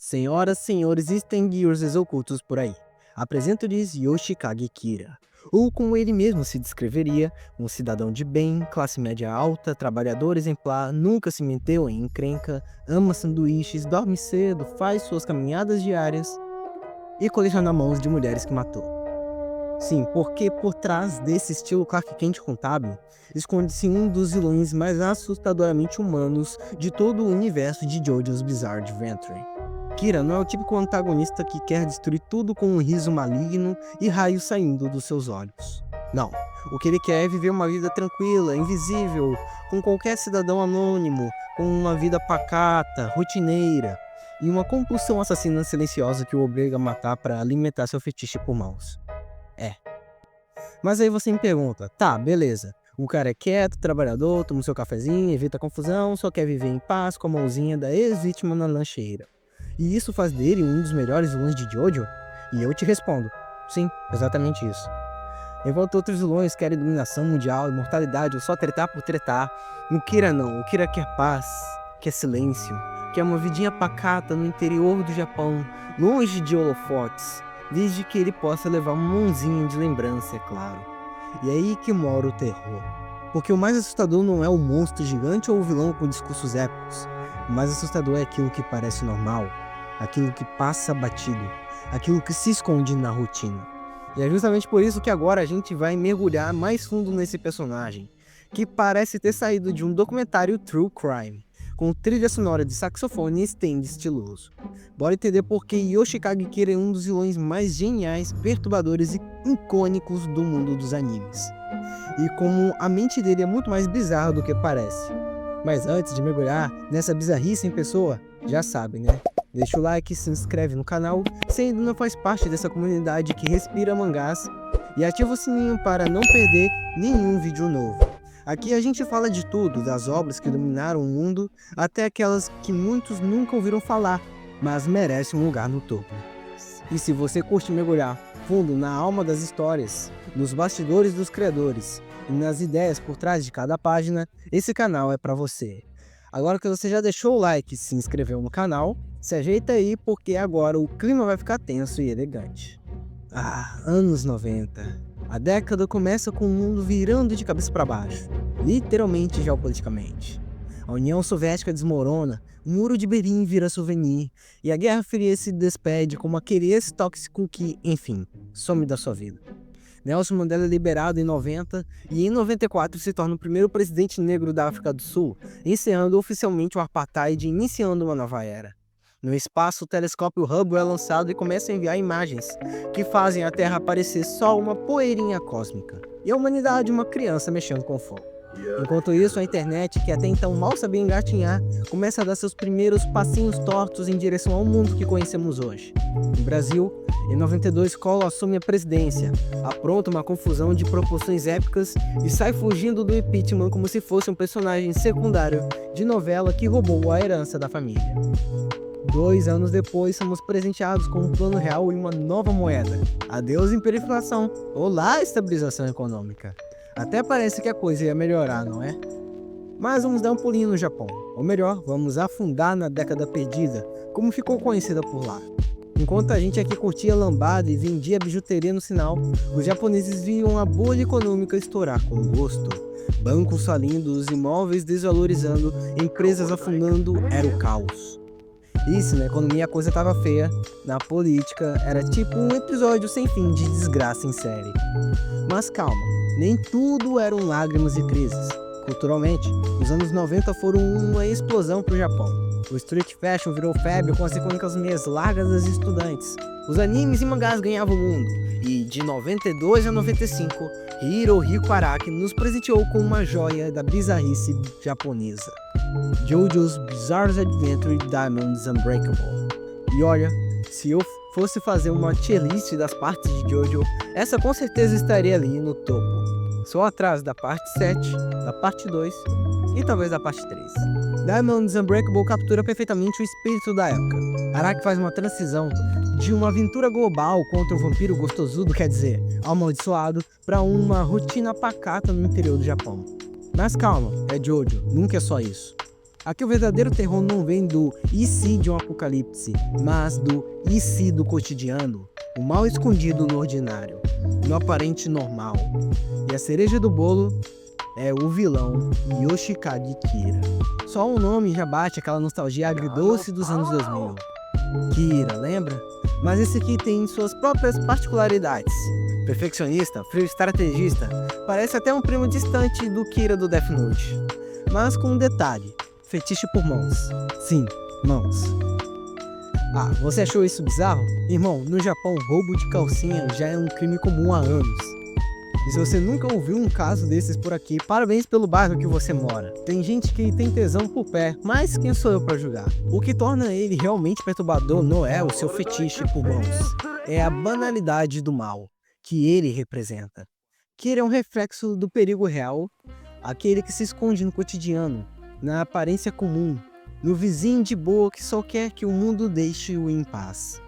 Senhoras, senhores e Gears ocultos por aí, apresento-lhes Yoshikage Kira, ou como ele mesmo se descreveria, um cidadão de bem, classe média alta, trabalhador exemplar, nunca se meteu em encrenca, ama sanduíches, dorme cedo, faz suas caminhadas diárias e coleciona mãos de mulheres que matou. Sim, porque por trás desse estilo Clark Kent contábil, esconde-se um dos vilões mais assustadoramente humanos de todo o universo de JoJo's Bizarre Adventure. Kira não é o típico antagonista que quer destruir tudo com um riso maligno e raios saindo dos seus olhos. Não, o que ele quer é viver uma vida tranquila, invisível, com qualquer cidadão anônimo, com uma vida pacata, rotineira, e uma compulsão assassina silenciosa que o obriga a matar para alimentar seu fetiche por mãos. Mas aí você me pergunta, tá, beleza, o cara é quieto, trabalhador, toma o seu cafezinho, evita confusão, só quer viver em paz com a mãozinha da ex-vítima na lancheira. E isso faz dele um dos melhores vilões de Jojo? E eu te respondo, sim, exatamente isso. Enquanto outros vilões querem dominação mundial, imortalidade ou só tretar por tretar, o Kira não, o Kira quer paz, quer silêncio, quer uma vidinha pacata no interior do Japão, longe de holofotes, desde que ele possa levar uma mãozinha de lembrança, é claro. E é aí que mora o terror. Porque o mais assustador não é o monstro gigante ou o vilão com discursos épicos. O mais assustador é aquilo que parece normal, aquilo que passa batido, aquilo que se esconde na rotina. E é justamente por isso que agora a gente vai mergulhar mais fundo nesse personagem, que parece ter saído de um documentário True Crime, com trilha sonora de saxofone e stand estiloso. Bora entender por que Yoshikage Kira é um dos vilões mais geniais, perturbadores e icônicos do mundo dos animes. E como a mente dele é muito mais bizarra do que parece. Mas antes de mergulhar nessa bizarrice em pessoa, já sabe, né? Deixa o like, se inscreve no canal, se ainda não faz parte dessa comunidade que respira mangás, e ativa o sininho para não perder nenhum vídeo novo. Aqui a gente fala de tudo, das obras que dominaram o mundo, até aquelas que muitos nunca ouviram falar, mas merecem um lugar no topo. E se você curte mergulhar fundo na alma das histórias, nos bastidores dos criadores e nas ideias por trás de cada página, esse canal é para você. Agora que você já deixou o like e se inscreveu no canal, se ajeita aí porque agora o clima vai ficar tenso e elegante. Anos 90. A década começa com o mundo virando de cabeça para baixo, literalmente geopoliticamente. A União Soviética desmorona, o Muro de Berlim vira souvenir, e a Guerra Fria se despede como aquele ex-tóxico que, enfim, some da sua vida. Nelson Mandela é liberado em 90 e em 94 se torna o primeiro presidente negro da África do Sul, encerrando oficialmente o apartheid e iniciando uma nova era. No espaço, o telescópio Hubble é lançado e começa a enviar imagens que fazem a Terra parecer só uma poeirinha cósmica, e a humanidade uma criança mexendo com fogo. Enquanto isso, a internet, que até então mal sabia engatinhar, começa a dar seus primeiros passinhos tortos em direção ao mundo que conhecemos hoje. No Brasil, em 92, Collor assume a presidência, apronta uma confusão de proporções épicas e sai fugindo do impeachment como se fosse um personagem secundário de novela que roubou a herança da família. 2 anos depois, somos presenteados com um plano real e uma nova moeda. Adeus hiperinflação, olá estabilização econômica. Até parece que a coisa ia melhorar, não é? Mas vamos dar um pulinho no Japão, ou melhor, vamos afundar na década perdida, como ficou conhecida por lá. Enquanto a gente aqui curtia lambada e vendia bijuteria no sinal, os japoneses viam a bolha econômica estourar com gosto. Bancos falindo, os imóveis desvalorizando, empresas afundando, era o caos. Isso, na economia a coisa tava feia, na política era tipo um episódio sem fim de desgraça em série. Mas calma, nem tudo eram lágrimas e crises. Culturalmente, os anos 90 foram uma explosão pro Japão. O street fashion virou febre com as icônicas meias largas das estudantes. Os animes e mangás ganhavam o mundo. E de 92 a 95, Hirohiko Araki nos presenteou com uma joia da bizarrice japonesa. JoJo's Bizarre Adventure Diamonds Unbreakable. E olha, se eu fosse fazer uma tier list das partes de JoJo, essa com certeza estaria ali no topo. Só atrás da parte 7, da parte 2 e talvez da parte 3. Diamonds Unbreakable captura perfeitamente o espírito da época. Araki faz uma transição de uma aventura global contra o vampiro gostosudo, quer dizer, amaldiçoado, para uma rotina pacata no interior do Japão. Mas calma, é JoJo, nunca é só isso. Aqui o verdadeiro terror não vem do e se de um apocalipse, mas do e se do cotidiano, o mal escondido no ordinário, no aparente normal. E a cereja do bolo é o vilão Yoshikage Kira. Só o nome já bate aquela nostalgia agridoce dos anos 2000. Kira, lembra? Mas esse aqui tem suas próprias particularidades. Perfeccionista, frio estrategista, parece até um primo distante do Kira do Death Note. Mas com um detalhe, fetiche por mãos. Sim, mãos. Ah, você achou isso bizarro? Irmão, no Japão, roubo de calcinha já é um crime comum há anos. E se você nunca ouviu um caso desses por aqui, parabéns pelo bairro que você mora. Tem gente que tem tesão por pé, mas quem sou eu pra julgar? O que torna ele realmente perturbador não é o seu fetiche por mãos, é a banalidade do mal que ele representa. Que ele é um reflexo do perigo real, aquele que se esconde no cotidiano, na aparência comum, no vizinho de boa que só quer que o mundo deixe-o em paz.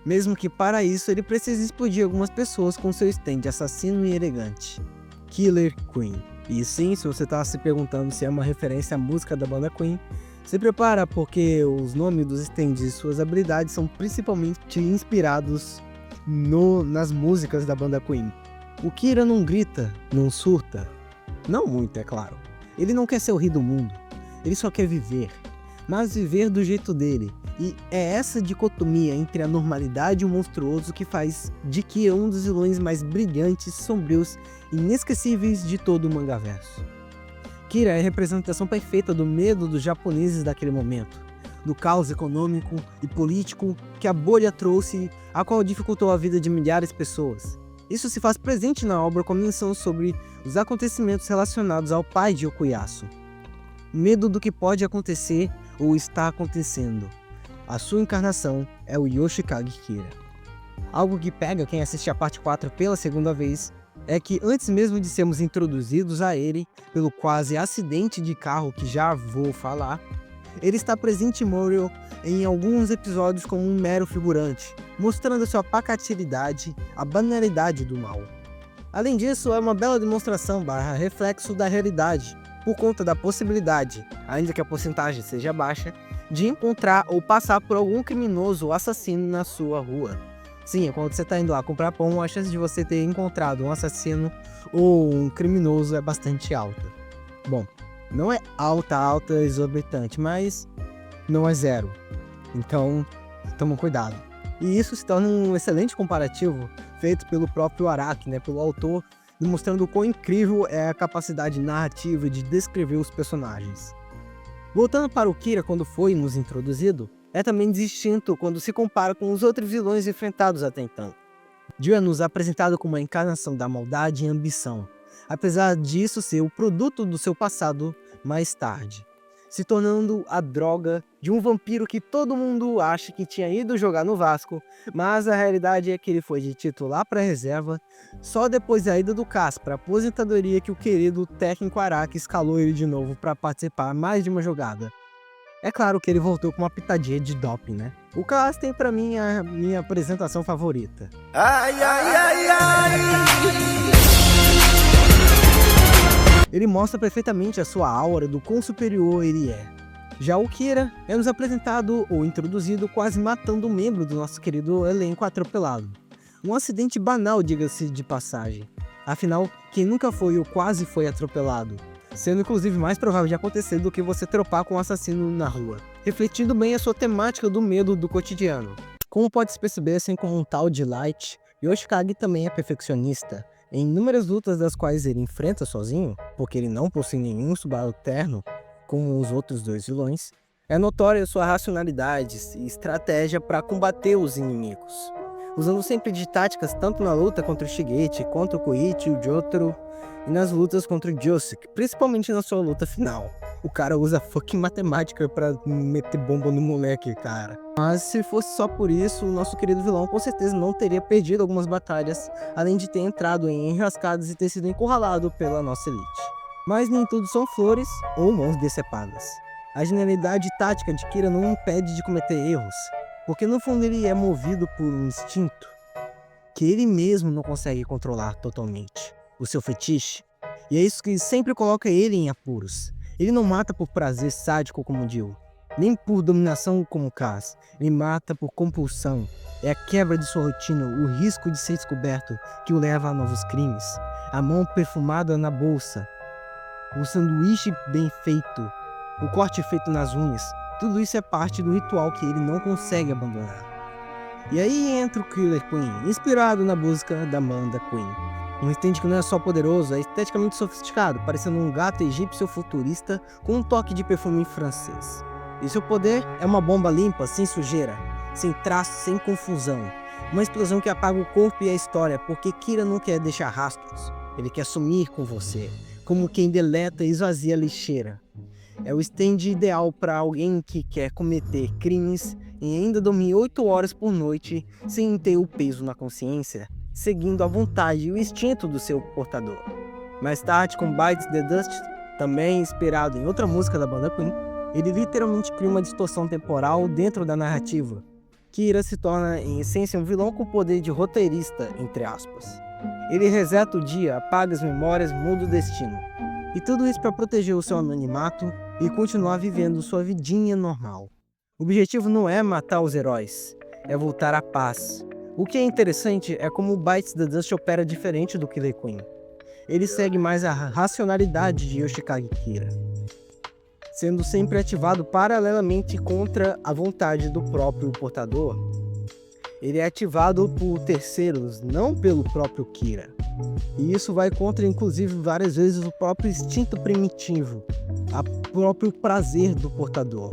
Mesmo que para isso ele precise explodir algumas pessoas com seu stand assassino e elegante. Killer Queen. E sim, se você está se perguntando se é uma referência à música da banda Queen, se prepara porque os nomes dos stands e suas habilidades são principalmente inspirados nas músicas da banda Queen. O Kira não grita, não surta. Não muito, é claro. Ele não quer ser o rei do mundo. Ele só quer viver. Mas viver do jeito dele. E é essa dicotomia entre a normalidade e o monstruoso que faz de Kira um dos vilões mais brilhantes, sombrios e inesquecíveis de todo o mangaverso. Kira é a representação perfeita do medo dos japoneses daquele momento, do caos econômico e político que a bolha trouxe, a qual dificultou a vida de milhares de pessoas. Isso se faz presente na obra com menção sobre os acontecimentos relacionados ao pai de Okuyasu. Medo do que pode acontecer ou está acontecendo. A sua encarnação é o Yoshikage Kira. Algo que pega quem assiste a parte 4 pela segunda vez é que antes mesmo de sermos introduzidos a ele, pelo quase acidente de carro que já vou falar, ele está presente em Morio em alguns episódios como um mero figurante, mostrando a sua pacatilidade, a banalidade do mal. Além disso, é uma bela demonstração reflexo da realidade, por conta da possibilidade, ainda que a porcentagem seja baixa, de encontrar ou passar por algum criminoso ou assassino na sua rua. Sim, quando você está indo lá comprar pão, a chance de você ter encontrado um assassino ou um criminoso é bastante alta. Bom, não é alta, exorbitante, mas não é zero. Então, toma cuidado. E isso se torna um excelente comparativo feito pelo próprio Araki, pelo autor, demonstrando o quão incrível é a capacidade narrativa de descrever os personagens. Voltando para o Kira quando foi nos introduzido, é também distinto quando se compara com os outros vilões enfrentados até então. Dio é nos apresentado como a encarnação da maldade e ambição, apesar disso ser o produto do seu passado mais tarde, se tornando a droga de um vampiro que todo mundo acha que tinha ido jogar no Vasco, mas a realidade é que ele foi de titular para reserva só depois da ida do Cas para a aposentadoria que o querido técnico Araki escalou ele de novo para participar mais de uma jogada. É claro que ele voltou com uma pitadinha de doping, O Cas tem para mim a minha apresentação favorita. Ai, ai, ai, ai! Ele mostra perfeitamente a sua aura do quão superior ele é. Já o Kira é nos apresentado ou introduzido quase matando um membro do nosso querido elenco atropelado. Um acidente banal, diga-se de passagem. Afinal, quem nunca foi ou quase foi atropelado? Sendo inclusive mais provável de acontecer do que você tropar com um assassino na rua. Refletindo bem a sua temática do medo do cotidiano. Como pode-se perceber, assim como um tal de Light, Yoshikage também é perfeccionista. Em inúmeras lutas das quais ele enfrenta sozinho, porque ele não possui nenhum subalterno, como os outros dois vilões, é notória sua racionalidade e estratégia para combater os inimigos, usando sempre de táticas tanto na luta contra o Shigeki, contra o Koichi e o Jotaro, e nas lutas contra o Josuke, principalmente na sua luta final. O cara usa fucking matemática pra meter bomba no moleque, cara. Mas se fosse só por isso, o nosso querido vilão com certeza não teria perdido algumas batalhas, além de ter entrado em enrascadas e ter sido encurralado pela nossa elite. Mas nem tudo são flores ou mãos decepadas. A genialidade tática de Kira não impede de cometer erros, porque no fundo ele é movido por um instinto que ele mesmo não consegue controlar totalmente, o seu fetiche. E é isso que sempre coloca ele em apuros. Ele não mata por prazer sádico como Dio, nem por dominação como Kaz. Ele mata por compulsão. É a quebra de sua rotina, o risco de ser descoberto que o leva a novos crimes. A mão perfumada na bolsa, o sanduíche bem feito, o corte feito nas unhas. Tudo isso é parte do ritual que ele não consegue abandonar. E aí entra o Killer Queen, inspirado na música da Amanda Queen. Um stand que não é só poderoso, é esteticamente sofisticado, parecendo um gato egípcio futurista com um toque de perfume francês. E seu poder é uma bomba limpa, sem sujeira, sem traço, sem confusão. Uma explosão que apaga o corpo e a história, porque Kira não quer deixar rastros. Ele quer sumir com você, como quem deleta e esvazia a lixeira. É o stand ideal para alguém que quer cometer crimes e ainda dormir 8 horas por noite sem ter o peso na consciência, seguindo a vontade e o instinto do seu portador. Mais tarde, com Bites the Dust, também inspirado em outra música da banda Queen, ele literalmente cria uma distorção temporal dentro da narrativa. Kira se torna, em essência, um vilão com poder de roteirista, entre aspas. Ele reseta o dia, apaga as memórias, muda o destino. E tudo isso para proteger o seu anonimato e continuar vivendo sua vidinha normal. O objetivo não é matar os heróis, é voltar à paz. O que é interessante é como o Bites the Dust opera diferente do Killer Queen. Ele segue mais a racionalidade de Yoshikage Kira, sendo sempre ativado paralelamente contra a vontade do próprio portador. Ele é ativado por terceiros, não pelo próprio Kira. E isso vai contra, inclusive, várias vezes o próprio instinto primitivo, o próprio prazer do portador.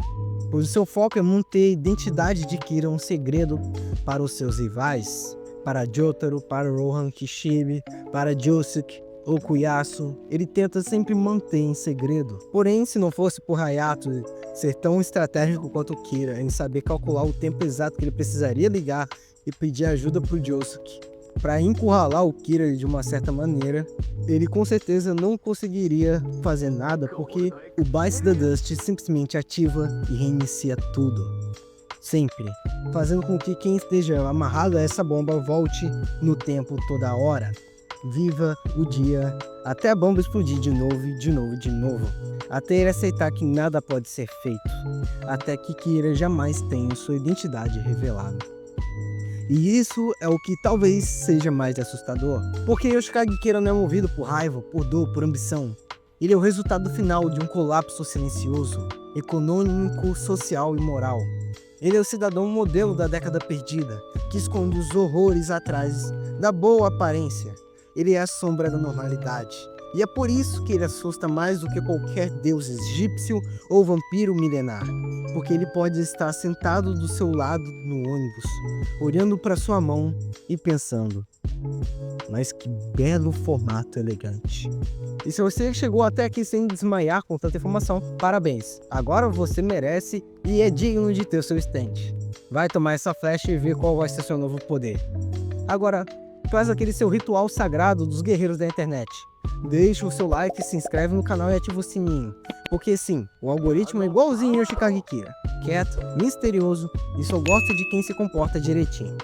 Pois o seu foco é manter a identidade de Kira um segredo para os seus rivais, para Jotaro, para Rohan Kishibe, para Josuke, Okuyasu. Ele tenta sempre manter em segredo. Porém, se não fosse por Hayato ser tão estratégico quanto Kira em saber calcular o tempo exato que ele precisaria ligar e pedir ajuda para o Josuke para encurralar o Kira de uma certa maneira, ele com certeza não conseguiria fazer nada, porque o Bites the Dust simplesmente ativa e reinicia tudo. Sempre. Fazendo com que quem esteja amarrado a essa bomba volte no tempo toda hora. Viva o dia até a bomba explodir de novo e de novo e de novo. Até ele aceitar que nada pode ser feito. Até que Kira jamais tenha sua identidade revelada. E isso é o que talvez seja mais assustador, porque Yoshikage Kira não é movido por raiva, por dor, por ambição. Ele é o resultado final de um colapso silencioso, econômico, social e moral. Ele é o cidadão modelo da década perdida, que esconde os horrores atrás da boa aparência. Ele é a sombra da normalidade. E é por isso que ele assusta mais do que qualquer deus egípcio ou vampiro milenar. Porque ele pode estar sentado do seu lado no ônibus, olhando para sua mão e pensando: mas que belo formato elegante. E se você chegou até aqui sem desmaiar com tanta informação, parabéns. Agora você merece e é digno de ter o seu stand. Vai tomar essa flecha e ver qual vai ser seu novo poder. Agora, faz aquele seu ritual sagrado dos guerreiros da internet. Deixa o seu like, se inscreve no canal e ativa o sininho. Porque sim, o algoritmo é igualzinho Yoshikage Kira. Quieto, misterioso e só gosta de quem se comporta direitinho.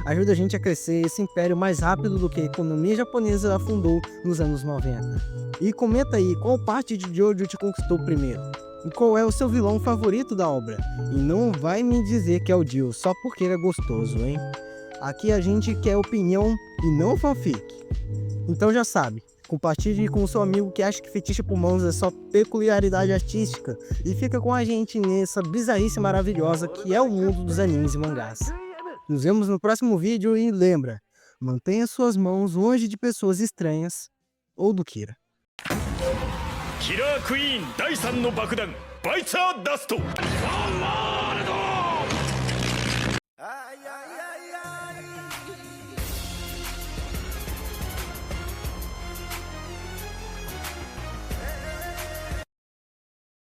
Ajuda a gente a crescer esse império mais rápido do que a economia japonesa afundou nos anos 90. E comenta aí qual parte de Jojo te conquistou primeiro. E qual é o seu vilão favorito da obra. E não vai me dizer que é o Dio só porque ele é gostoso, hein? Aqui a gente quer opinião e não fanfic. Então já sabe, compartilhe com o seu amigo que acha que fetiche por mãos é só peculiaridade artística e fica com a gente nessa bizarrice maravilhosa que é o mundo dos animes e mangás. Nos vemos no próximo vídeo e lembra, mantenha suas mãos longe de pessoas estranhas ou do Kira. Killer Queen 第3の爆弾バイツァーダスト